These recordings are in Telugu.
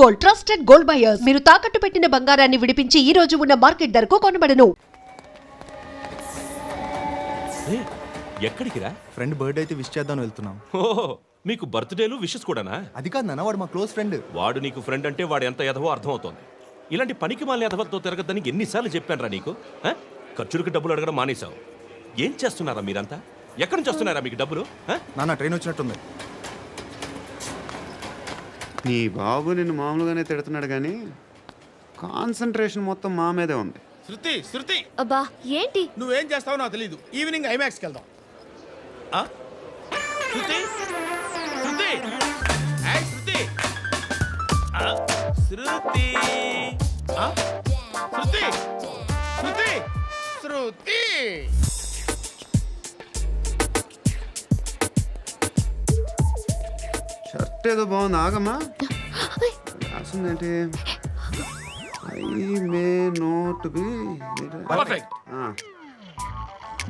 Gold, trusted gold buyers. మీరు తాకట్టు పెట్టిన బంగారాన్ని విడిపించి ఈ రోజు ఉన్న మార్కెట్ ధరకు కొనబడను. ఎక్కడికి రా? ఫ్రెండ్ బర్త్డే అయితే విష్ చేద్దాం వెళ్తున్నాం. ఓహో, మీకు బర్త్డేలు విషెస్ కూడానా? అది కాదు నాన్న, వాడు మా క్లోజ్ ఫ్రెండ్. వాడు నీకు ఫ్రెండ్ అంటే వాడు ఎంత ఎదవో అర్థమవుతోంది. ఇలాంటి పనికి మాలిన ఎదవలతో తిరగద్దని ఎన్నిసార్లు చెప్పానురా నీకు? ఖర్చులకు డబ్బులు అడగడం మానేశావు. ఏం చేస్తున్నారా మీరంతా? ఎక్కడి నుంచి వస్తున్నారా మీకు డబ్బులు? నాన్న ట్రైన్ వచ్చినట్టుంది. నీ బాబు నిన్ను మామూలుగానే తిడుతున్నాడు కానీ కాన్సన్ట్రేషన్ మొత్తం మా మీదే ఉంది. శృతి అబ్బా ఏంటి? నువ్వేం చేస్తావో నాకు తెలీదు. ఈవినింగ్ ఐమాక్స్కి వెళ్దాం. శృతి శృతి ఏయ్ శృతి శృతి శృతి శృతి శృతి షర్ట్ ఏదో బాగుంది, ఆగమ్మా. రాసిందేంటి? I may not be perfect.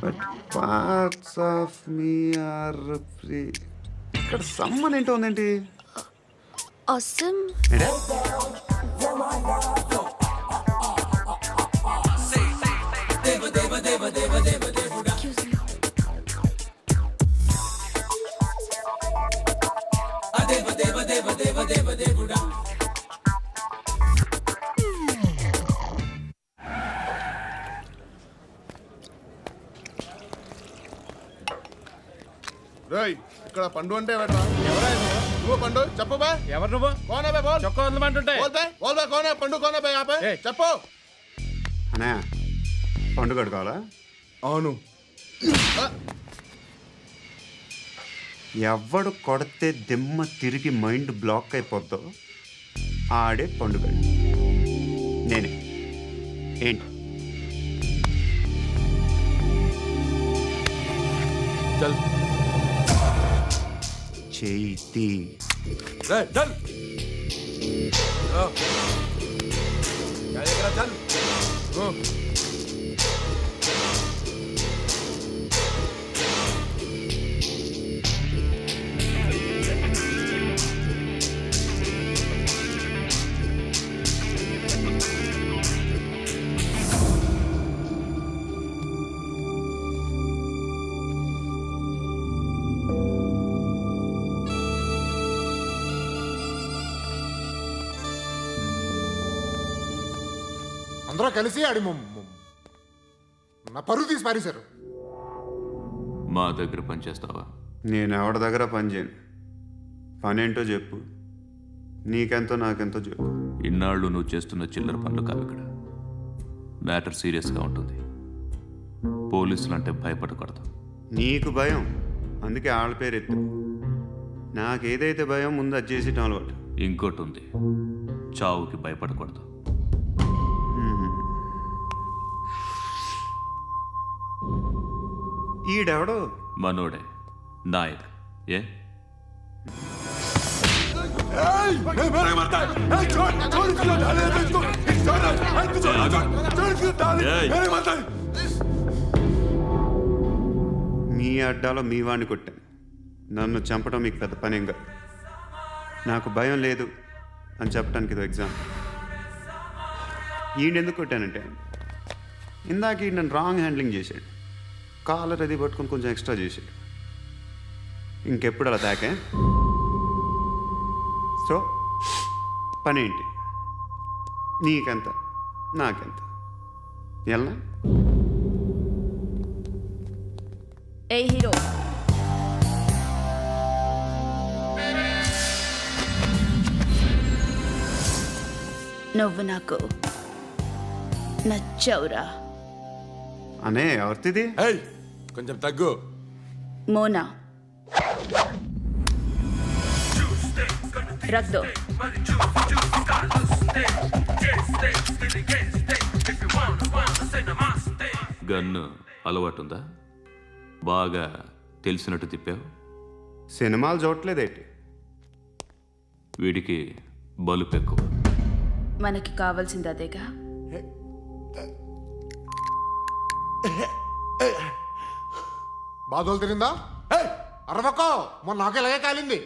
But parts of me are free. ఇక్కడ సమ్మన్ ఏంటో ఉందేంటి? అసమ్ ఏంటే? రేయ్, ఇక్కడ పండు అంటే ఎవరా? నువ్వు పండు చెప్పు బా. ఎవరు నువ్వు? కోనే బే బోల్. చొక్కా వదలమంటుంటే బోల్ బే బోల్ బే కోనే పండు కోనే బే ఆపే చెప్పు. అనే పండుగ కావాలా? అవును. ఎవడు కొడితే దిమ్మ తిరిగి మైండ్ బ్లాక్ అయిపోద్దో ఆడే పండుగ. నేనే. ఏంటి? చల్ చేతి చల్ అందరూ కలిసి ఆడి నా పరువు తీసి పారేశారు. మా దగ్గర పనిచేస్తావా? నేను ఎవరి దగ్గర పని చేయను. పనేంటో చెప్పు. నీకెంతో నాకెంతో చెప్పు. ఇన్నాళ్ళు నువ్వు చేస్తున్న చిల్లర పనులు కావు ఇక్కడ. మ్యాటర్ సీరియస్గా ఉంటుంది. పోలీసులు అంటే భయపడకూడదు. నీకు భయం, అందుకే ఆళ్ళ పేరు ఎత్తు. నాకేదైతే భయం ముందు అది చేసి అలవాటు. ఇంకోటి ఉంది, చావుకి భయపడకూడదు. ఈడెవడో మనోడే నాయక్. ఏ మీ అడ్డాలో మీ వాడిని కొట్టాను. నన్ను చంపడం మీకు పెద్ద పనేంగా. నాకు భయం లేదు అని చెప్పడానికి ఇది ఎగ్జామ్. ఈయనెందుకు కొట్టానంటే ఇందాక ఈ నన్ను రాంగ్ హ్యాండ్లింగ్ చేశాడు. కాలర్ అది పట్టుకొని కొంచెం ఎక్స్ట్రా చేశాడు. ఇంకెప్పుడు అలా తాకే. సో పనేంటి? నీకెంత నాకెంత ఎలా? ఏ హీరో, నువ్వు నాకు నచ్చవురా. అనే ఎవరిది? కొంచెం తగ్గు. మోనా రక్ దో. గన్ను అలవాటుందా? బాగా తెలిసినట్టు తిప్పావు. సినిమాలు చూడట్లేదేంటి? వీడికి బలుపు ఎక్కువ. మనకి కావాల్సింది అదేగా. బాధలు తిరిందా? అరవకో, మొన్న నాకు ఇలాగే కాలింది.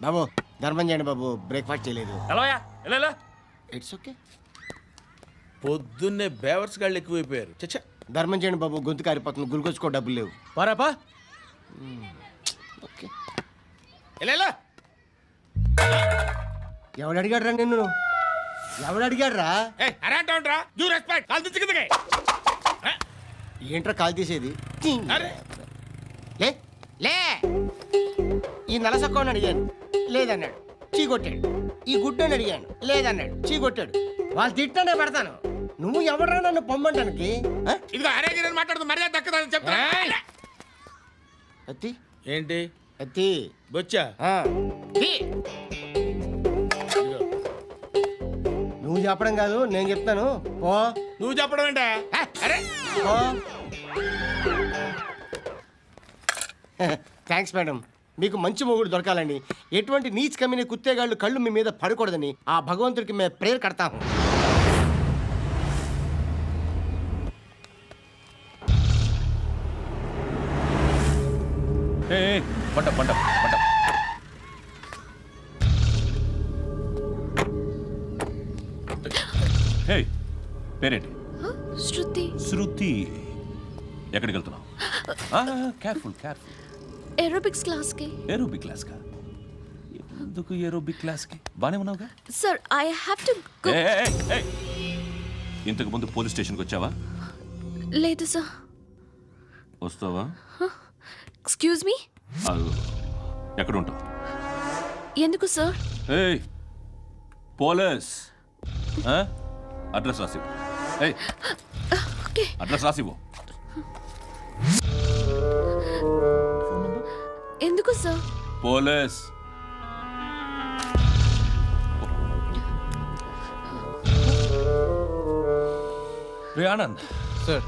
బాబు ధర్మం చేయండి బాబు, బ్రేక్ఫాస్ట్ చేయలేదు. ఎలా ఇట్స్ ఓకే. పొద్దున్నే బేవర్స్ గాళ్ళు ఎక్కువైపోయారు. చచ్చా ధర్మం చేయండి బాబు, గొంతు కారిపోతుంది, గురికొచ్చుకో డబ్బులు లేవు. పారాపా ఓకే. ఎలా ఎవడు అడిగాడు రా నిన్ను? ఎవడు అడిగాడు రా? అరే అంటావుంట్రా డ్యూ రెస్పెక్ట్ కాల్ తెచ్చి కిందకి ఏంట్రా కాల్ తీసేది? అరే లే లే. ఈ నలసక్కని అడిగాను, లేదన్నాడు, చీ కొట్టాడు. ఈ గుడ్డని అడిగాను, లేదన్నాడు, చీ కొట్టాడు. వాళ్ళు తిట్టానే పెడతాను. నువ్వు ఎవడరా నన్ను పొమ్మంటానికి? ఆ? ఇదిగో అరే గిరని మాట్లాడుతూ మర్యాద దక్కదని చెప్తా. అత్తి ఏంటి అత్తి బొచ్చా ఆ. తీ. నువ్వు చెప్పడం కాదు, నేను చెప్తాను. పో నువ్వు చెప్పడం ఏంటే అరే పో. Thanks madam. మీకు మంచి మొగుడు దొరకాలని, ఎటువంటి నీచ్ కమ్మిన కుత్తేగాళ్ళు కళ్ళు మీ మీద పడకూడదని ఆ భగవంతుడికి మేము ప్రేయర్ కడతాము. పంట పంట పంట. హే, పేరేంటి? శృతి. శృతి. ఎక్కడికి వెళ్తున్నావు? Careful careful. ఏరోబిక్స్ క్లాస్కి. ఏరోబిక్ క్లాస్కా? ఎందుకు ఏరోబిక్ క్లాస్కి? బానే ఉన్నావుగా? Sir I have to go. ఇంతకు ముందు పోలీస్ స్టేషన్కి వచ్చావా? లేదు సార్. వస్తావా? Excuse me. ఎక్కడ ఉంటావు? ఎందుకు సార్? ఏయ్, పోలీస్. అడ్రస్ రాసివ్వు. ఏయ్, ఓకే. అడ్రస్ రాసివ్వు. ఎందుకు సార్? పోలీస్. రే ఆనంద్ సార్.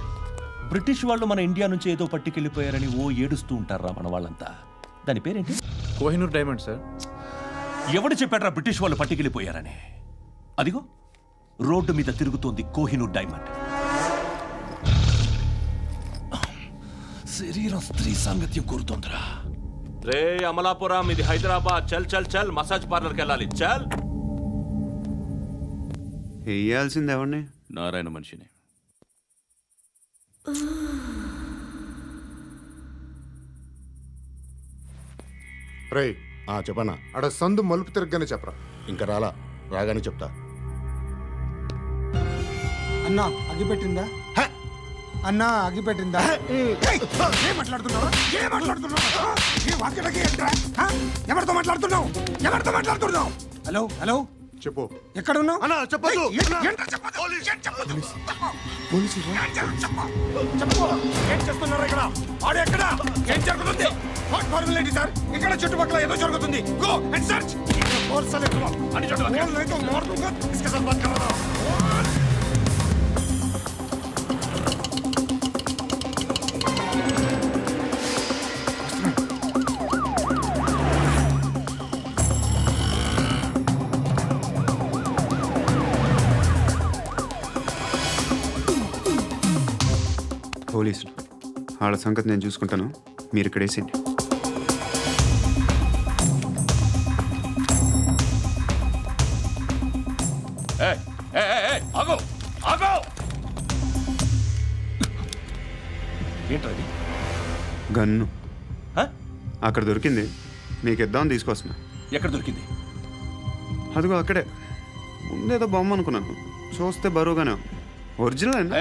బ్రిటిష్ వాళ్ళు మన ఇండియా నుంచి ఏదో పట్టుకెళ్ళిపోయారని ఓ ఏడుస్తూ ఉంటారా మన వాళ్ళంతా. దాని పేరేంటి? Kohinoor diamond sir. ఎవడు చెప్పాడ్రా బ్రిటిష్ వాళ్ళు పట్టుకెళ్ళిపోయారని? అదిగో రోడ్డు మీద తిరుగుతోంది కోహినూర్ డైమండ్. శరీరం స్త్రీ సాంగత్యం కోరుతోందిరా. రే అమలాపురం, ఇది హైదరాబాద్. చల్ చల్ చల్, మసాజ్ పార్లర్కి వెళ్ళాలి. చల్. వేయాల్సింది ఎవరిని? నారాయణ మనిషిని. రే చెప్పనా అడ సందు మలుపు తిరగగానే చెప్పరా. ఇంకా రాగానే చెప్తా. అన్నా అగిపెట్టిందా? అన్నా అగిపెట్టిందా? ఏం మాట్లాడుతున్నావు? ఏం మాట్లాడుతున్నావు? ఎవరితో మాట్లాడుతున్నావు? ఎవరితో మాట్లాడుతున్నావు? హలో హలో, చెప్పు. ఎక్కడ ఉన్నావు? అన్నా చెప్పదు. ఏం చేస్తున్నారు ఇక్కడ? ఆడు ఎక్కడ? ఏం జరుగుతుంది? What formality sir? ఇక్కడ చుట్టుపక్కల ఏదో జరుగుతుంది. Go and search. और साले तुम अनि चढ़ो बोल नहीं तो मार दूंगा. इसके साथ बात कर रहा था. పోలీసులు వాళ్ళ సంగతి నేను చూసుకుంటాను, మీరు ఇక్కడ వేసేయండి. ఆగో ఆగో. ఏంటది? గన్ను అక్కడ దొరికింది, మీకు ఇద్దామని తీసుకొస్తున్నా. ఎక్కడ దొరికింది? అదిగో అక్కడే. ముందేదో బొమ్మ అనుకున్నాను, చూస్తే బరువుగానే ఉంది. ఒరిజినల్ అండి.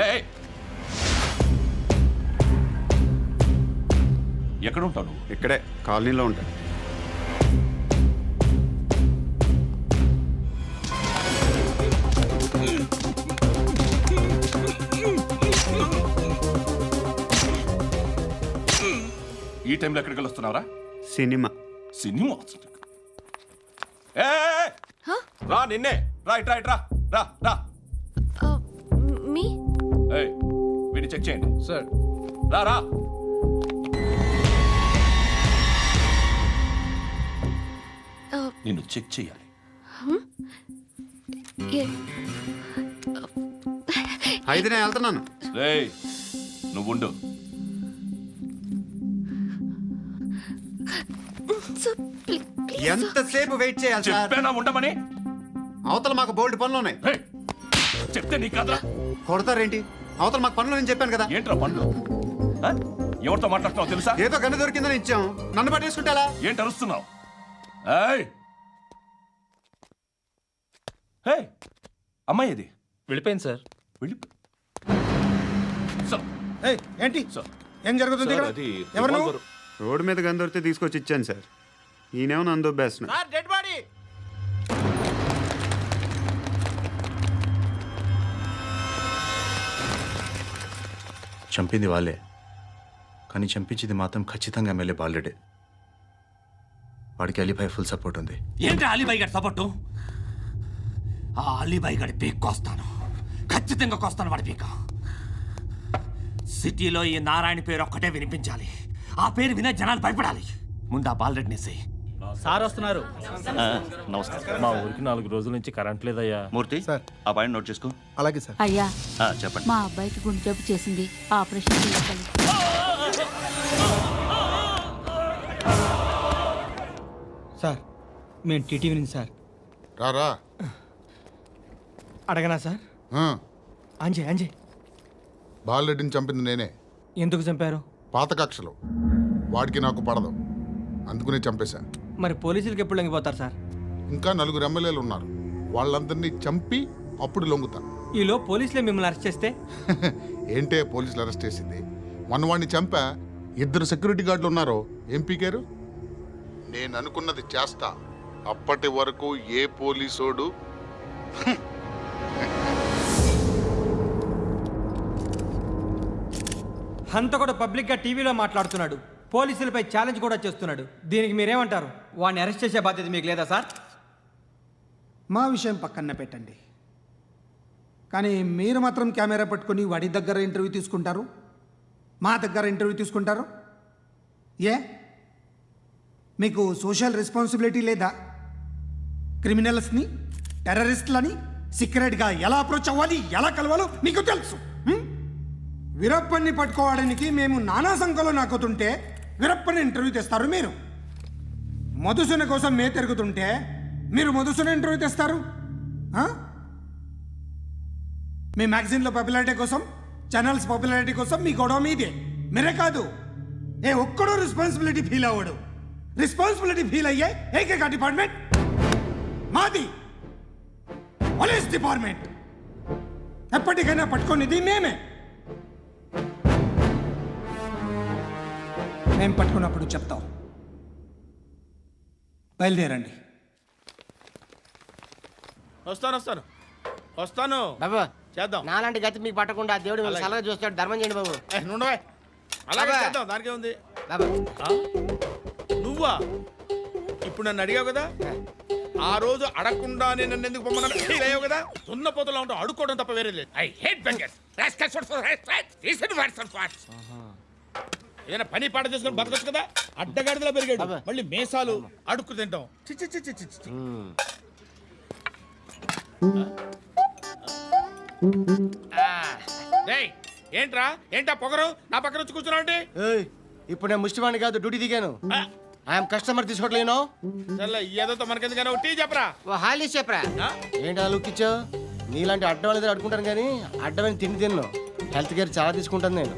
ఎక్కడ ఉంటావు నువ్వు? ఇక్కడే కాలనీలో ఉంటాను. ఈ టైంలో ఎక్కడికి వస్తున్నావురా? సినిమా. సినిమా? రా నిన్నే. రా ఇట్రా ఇట్రా. రా రా. మీ వీడిని చెక్ చేయండి సార్. రా రా. నిన్ను చెక్ చేయాలి. అయితే నేను వెళ్తున్నాను. రేయ్, నువ్వుండు. ప్లీజ్ ఎంతసేపు వెయిట్ చేయాలి సార్? చెప్పేనా ఉండమని? అవతల మాకు బోల్డ్ పనులు ఉన్నాయి. హే, చెప్తే నీ కాదురా. కొడతారేంటి? అవతల మాకు పనులు నేను చెప్పాను కదా. ఏంట్రా పండ్లు? ఆ? ఎవరితో మాట్లాడుతున్నావు తెలుసా? ఏదో గన్ను దొరికిందని ఇచ్చాం, నన్ను పట్టేసుకుంటా. ఏంటి అరుస్తున్నావు? ఏయ్! హే, అమ్మాయి ఇది వెళ్ళిపోయింది సార్. వెళ్ళి సార్, ఏయ్, ఏంటి సార్, ఏం జరుగుతుంది సార్, ఇక్కడ? అది ఎవరు నువ్వు? రివాల్వర్. రోడ్డు మీద గన్ను దొరికితే తీసుకొచ్చి ఇచ్చాను సార్. ఈయనేమో నన్ను దొబ్బేస్తున్నా. Sir dead body. చంపింది వాళ్ళే, కానీ చంపించింది మాత్రం ఖచ్చితంగా ఎమ్మెల్యే బాలుడే. వాడికి అలీభాయ్ ఫుల్ సపోర్ట్ ఉంది. ఏంటి అలీబాయి గారి సపోర్టు? ఆ అలీబాయి గారి పీక్ కోస్తాను, ఖచ్చితంగా కోస్తాను వాడి పీక. సిటీలో ఈ నారాయణ పేరు ఒక్కటే వినిపించాలి. ఆ పేరు వినే జనాలు భయపడాలి. ముందు ఆ బాలరెడ్డిని వేసేయ్. సార్ వస్తున్నారు. నమస్కారం. మా ఊరికి 4 రోజుల నుంచి కరెంట్ లేదయ్యా. మూర్తి, సార్. ఆ పాయింట్ నోట్ చేసుకో. అలాగే సార్. అయ్యా, చెప్పండి. మా అబ్బాయికి గుండె జబ్బు చేసింది, ఆపరేషన్ చేయాలి. సార్ మేము టీటీవీ నుంచి సార్. రారా. అడగనా సార్? అంజయ్ బాలరెడ్డిని చంపింది నేనే. ఎందుకు చంపారు? పాత కక్షలు. వాడికి నాకు పడదు, అందుకునే చంపేశా. మరి పోలీసులకి ఎప్పుడు లొంగిపోతారు సార్? ఇంకా 4 ఎమ్మెల్యేలు ఉన్నారు, వాళ్ళందరినీ చంపి అప్పుడు లొంగుతా. ఈలో పోలీసులే మిమ్మల్ని అరెస్ట్ చేస్తే? ఏంటే పోలీసులు అరెస్ట్ చేసింది? మన వాడిని చంపా, 2 సెక్యూరిటీ గార్డులు ఉన్నారో ఏం పీకారు? నేను అనుకున్నది చేస్తా. అప్పటి వరకు ఏ పోలీసోడు హంతకుడు పబ్లిక్గా టీవీలో మాట్లాడుతున్నాడు, పోలీసులపై ఛాలెంజ్ కూడా చేస్తున్నాడు. దీనికి మీరేమంటారు? వాడిని అరెస్ట్ చేసే బాధ్యత మీకు లేదా సార్? మా విషయం పక్కన పెట్టండి, కానీ మీరు మాత్రం కెమెరా పట్టుకొని వాడి దగ్గర ఇంటర్వ్యూ తీసుకుంటారు, మా దగ్గర ఇంటర్వ్యూ తీసుకుంటారు. ఏ మీకు సోషల్ రెస్పాన్సిబిలిటీ లేదా? క్రిమినల్స్ని, టెర్రరిస్టులని సీక్రెట్గా ఎలా అప్రోచ్ అవ్వాలి, ఎలా కలవాలో మీకు తెలుసు. వీరప్పన్ని పట్టుకోవడానికి మేము నానా సంఖ్యలో నాకుతుంటే వీరప్పని ఇంటర్వ్యూ తెస్తారు మీరు. మధుసూన కోసం మే తిరుగుతుంటే మీరు మధుసూన ఇంటర్వ్యూ తెస్తారు. మీ మ్యాగజైన్లో పాపులారిటీ కోసం, ఛానల్స్ పాపులారిటీ కోసం మీ గొడవ మీదే. మీరే కాదు, ఏ ఒక్కడో రెస్పాన్సిబిలిటీ ఫీల్ అవ్వడు. రెస్పాన్సిబిలిటీ ఫీల్ అయ్యే ఏకైక డిపార్ట్మెంట్ మాది, పోలీస్ డిపార్ట్మెంట్. ఎప్పటికైనా పట్టుకునేది మేమే. మేము పట్టుకున్నప్పుడు చెప్తాం. బయలుదేరండి. వస్తాను బాబు చేద్దాం. నాలాంటి గతి మీకు పట్టకుండా దేవుడు మిమ్మల్ని సలహా చూస్తాడు. ధర్మం చేయండి బాబు. నుండవే, అలాగే అబ్బా. చేద్దాం, దానికే ఉంది. బాబు నువ్వా ఇప్పుడు నన్ను అడిగావు కదా, ఆ రోజు అడగకుండానే నన్ను ఎందుకు పొమ్మన్నాడు ఫీల్ అయ్యావు కదా. సున్న పోతలో ఉంటావు, అడుక్కోవడం తప్ప వేరే లేదు. I hate bangers. ఏదైనా పని పాట చేసుకుని బతకొచ్చు కదా. అడ్డగాడిదలా పెరిగాడు, మళ్ళీ మేసాలు అడుక్కు తింటాం. చి చి చి చి చి చి. డేయ్, ఏంట్రా ఏంటా పొగరు నా పక్కన వచ్చి కూర్చున్నావు అంటే? ఇప్పుడు నేను ముష్టివాణి కాదు, డ్యూటీ దిగాను. ఐఎమ్ కస్టమర్ తీసుకోవట్లేను. సర్లే, ఏదో మనకెందుకైనా టీ చెప్పరా. ఓ హాలీ చెప్పరా. ఏంటి ఆ లుక్ ఇచ్చావు? నీలాంటి అడ్డం వాళ్ళ దగ్గర అడుకుంటాను కానీ అడ్డమైన తిండి తిన్ను. హెల్త్ కేర్ చాలా తీసుకుంటాను నేను.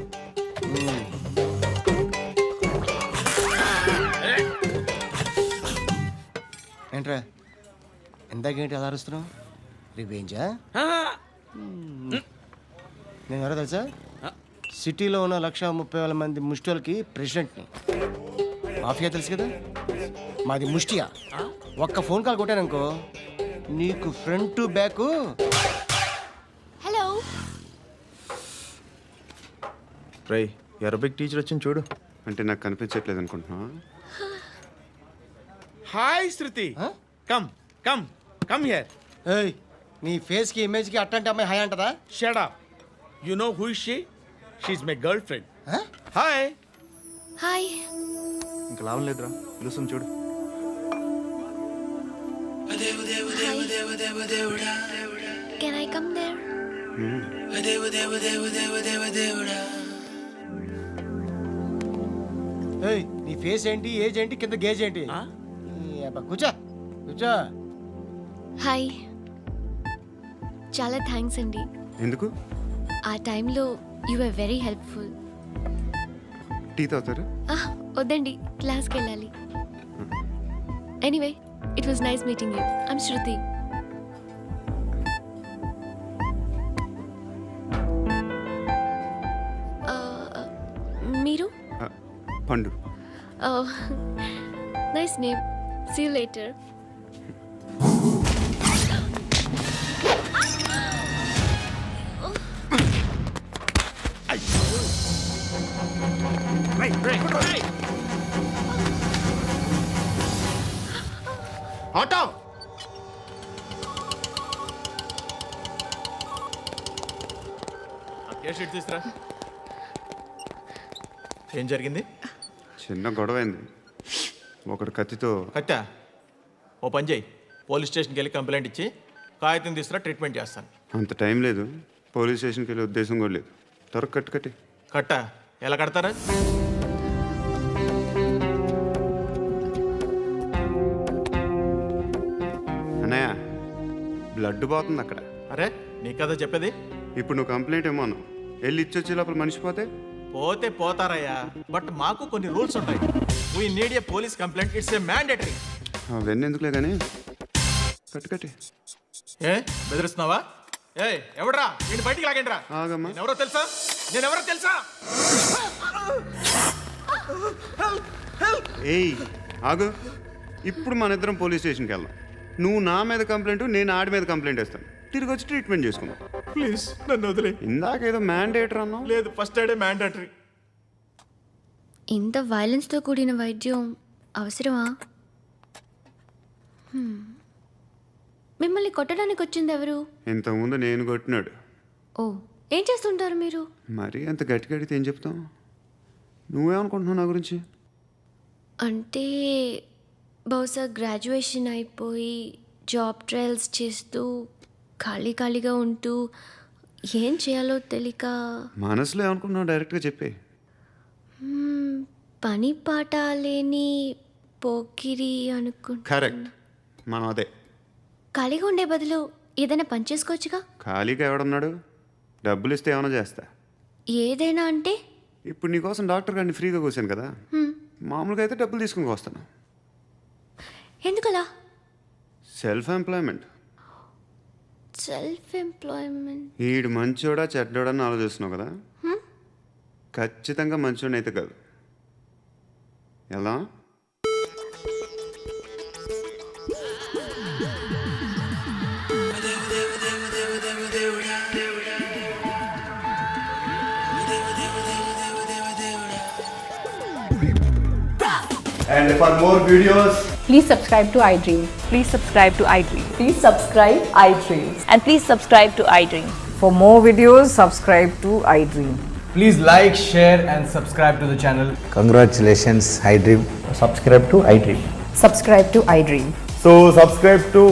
ఏంట్రా ఇందాకేంటి అలా అరుస్తున్నావు? రివేంజా? నేను ఎవరో తెలుసా? సిటీలో ఉన్న 130,000 మంది ముష్టిలకి ప్రెసిడెంట్ని. మాఫియా తెలుసు కదా, మాది ముష్టియా. ఒక్క ఫోన్ కాల్ కొట్టాననుకో నీకు ఫ్రంట్ టు బ్యాక్. హలో రై, అరబిక్ టీచర్ వచ్చింది చూడు. అంటే నాకు కనిపించట్లేదు అనుకుంటున్నా. Hi Shruti, come come come here. ఏయ్, నీ ఫేస్ కి ఇమేజ్ కి అట్టంటే అమ్మాయి హాయ్ అంటదా? Shut up. You know who is she? She is my girl friend. Hi. Hi. ఇంకా లాభం లేదురా, పిలుస్తుంది చూడు. Can I come there? ఏయ్, నీ ఫేస్ ఏంటి, ఏజ్ ఏంటి, కింద గేజ్ ఏంటి? ఈ అబ్బా, కూర్చో కూర్చో. హాయ్. చాలా థ్యాంక్స్ అండి. ఎందుకు? ఆ టైంలో you are very helpful. Tea తాగుతారా? వద్దండి, క్లాస్కి వెళ్ళాలి. Anyway, it was nice meeting you. I'm Shruti. మీరు? Pandu. Nice name. See you later. Auto sheet తీసురా. ఏం జరిగింది? చిన్న గొడవ అయింది. ఒకడు కత్తితో. కట్టా, ఓ పని చేయి, పోలీస్ స్టేషన్కి వెళ్ళి కంప్లైంట్ ఇచ్చి కాగితం తీసుకురా, ట్రీట్మెంట్ చేస్తాను. అంత టైం లేదు, పోలీస్ స్టేషన్కి వెళ్ళే ఉద్దేశం కూడా లేదు. త్వరగా కట్టి. కట్టా ఎలా కడతారా? అన్నయ్య, బ్లడ్ పోతుంది అక్కడ. అరే నీ కదా చెప్పేది. ఇప్పుడు నువ్వు కంప్లైంట్ ఏమో అన్నావు. వెళ్ళి ఇచ్చొచ్చే లోపల మనిషి పోతే పోతే పోతారయ్యా, బట్ మాకు కొన్ని రూల్స్ ఉంటాయి. We need a police complaint, it's a mandatory. అవన్నీ ఎందుకులే కానీ కట్టి. ఏ బెదిరిస్తున్నావా? ఏ ఎవడ్రా నేను బయటికి లాగండిరా. ఆగమ్మా. నేనెవరో తెలుసా? ఏయ్ ఆగు. ఇప్పుడు మన ఇద్దరం పోలీస్ స్టేషన్కి వెళ్దాం. నువ్వు నా మీద కంప్లైంట్, నేను ఆడి మీద కంప్లైంట్ వేస్తాను. తిరిగి వచ్చి ట్రీట్మెంట్ చేసుకుందాం. ప్లీజ్ నన్ను వదిలే. ఇందాకేదో మ్యాండేటర్ అన్నావు. లేదు, ఫస్ట్ ఎయిడే మ్యాండేటరీ. ఇంత వైలెన్స్తో కూడిన వైద్యం అవసరమా? మిమ్మల్ని కొట్టడానికి వచ్చింది ఎవరు? ఇంతకుముందు నేను కొట్టినాడు. ఓ, ఏం చేస్తుంటారు మీరు? మరీ అంత గట్టిగా అడిగితే ఏం చెప్తాం? నువ్వేమనుకుంటున్నావు నా గురించి? అంటే బహుశా గ్రాడ్యుయేషన్ అయిపోయి జాబ్ ట్రయల్స్ చేస్తూ ఖాళీగా ఉంటూ ఏం చేయాలో తెలియక. మనసులో ఏమనుకుంటున్నావు డైరెక్ట్గా చెప్పే. పని పాట లేని పోకిరి అనుకుంటా. కరెక్ట్, మనం అదే. ఖాళీగా ఉండే బదులు ఏదైనా పని చేసుకోవచ్చుగా. ఖాళీగా ఎవడన్నాడు? డబ్బులు ఇస్తే ఏమైనా చేస్తా. ఏదైనా అంటే? ఇప్పుడు నీకోసం డాక్టర్ గారిని ఫ్రీగా కూర్చాను కదా, మామూలుగా అయితే డబ్బులు తీసుకుని వస్తాను. ఎందుకలా? Self employment. ఈడు మంచోడా చెడ్డోడా అని ఆలోచిస్తున్నావు కదా. ఖచ్చితంగా మంచోడని అయితే కాదు. ఎలా? And for more videos, Please subscribe to iDream. Please subscribe to iDream. Please subscribe iDream. And please subscribe to iDream. For more videos, subscribe to iDream. Please like, share and subscribe to the channel. congratulations, iDream. Subscribe to iDream. Subscribe to iDream. So subscribe to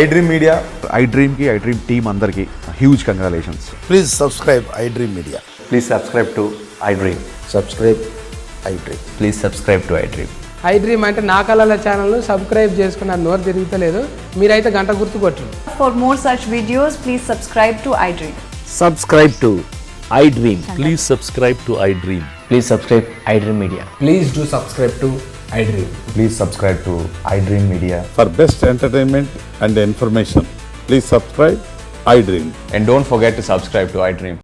iDream Media. iDream ki iDream team andarki huge congratulations. Please subscribe iDream Media. Please subscribe to iDream. Subscribe iDream. Please subscribe to iDream. iDream అంటే నా కళల ఛానల్ను సబ్స్క్రైబ్ చేసుకున్న నోరు తిరుగుతలేదు. మీరైతే గంట గుర్తు కొట్టండి. For more such videos, please subscribe to iDream. Subscribe to iDream. Please subscribe to iDream. Please subscribe iDream Media. Please do subscribe to iDream. Please subscribe to iDream Media. For best entertainment and information please subscribe iDream. And don't forget to subscribe to iDream.